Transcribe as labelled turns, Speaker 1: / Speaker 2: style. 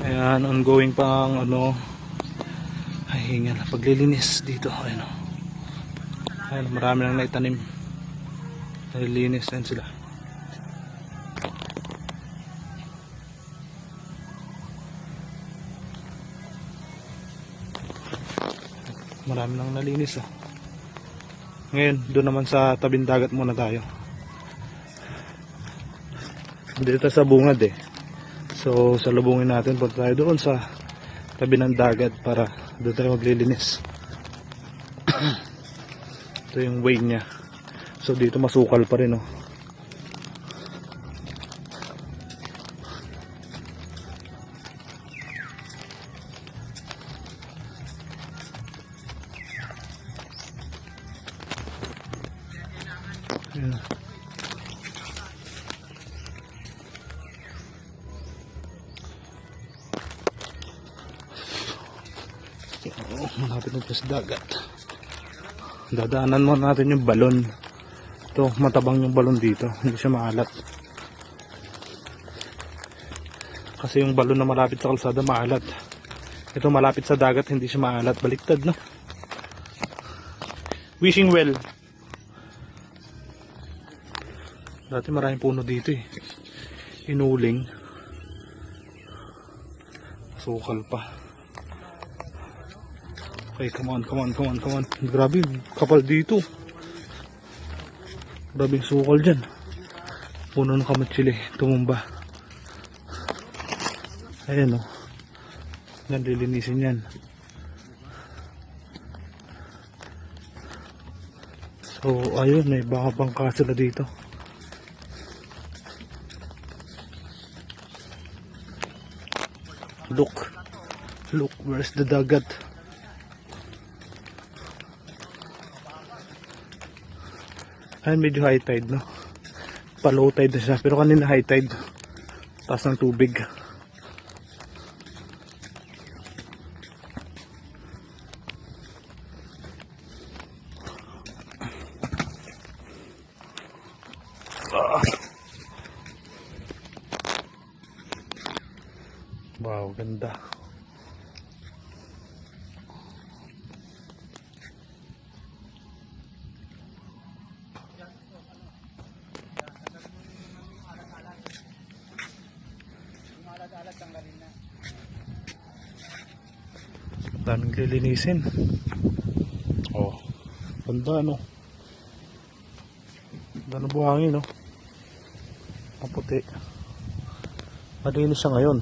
Speaker 1: Ayan, ongoing pa ang ano, ay hingal, paglilinis dito. Ayan, ayan, marami nang naitanim. Nalilinis din sila. Marami nang nalinis oh. Ngayon, doon naman sa tabing dagat muna tayo. Dito sa bungad eh. So, salubungin natin. Punta tayo doon sa tabi ng dagat para doon tayo maglilinis. Ito yung way niya. So, dito masukal pa rin oh. Ayan. Malapit na po sa dagat. Dadaanan mo natin yung balon. Ito, matabang yung balon dito. Hindi siya maalat. Kasi yung balon na malapit sa kalsada maalat. Ito malapit sa dagat, hindi siya maalat. Baliktad, no? Wishing well. Dati maraming puno dito eh. Inuling. Sukal pa. Okay, come on. Grabe, kapal dito. Grabe yung sukal dyan. Puno ng kamatsili, tumumba. Ayan o. Yan, lilinisin yan. So, ayun, may bangka sila dito. Look, where's the dagat? Ayan, medyo high tide, no? Pa low tide na siya, pero kanina high tide. Taas ng tubig. Wow, ganda. Daming lilinisin. Oh, ganda no. Ganda ng buhangin no. Maputi. Malinis siya ngayon.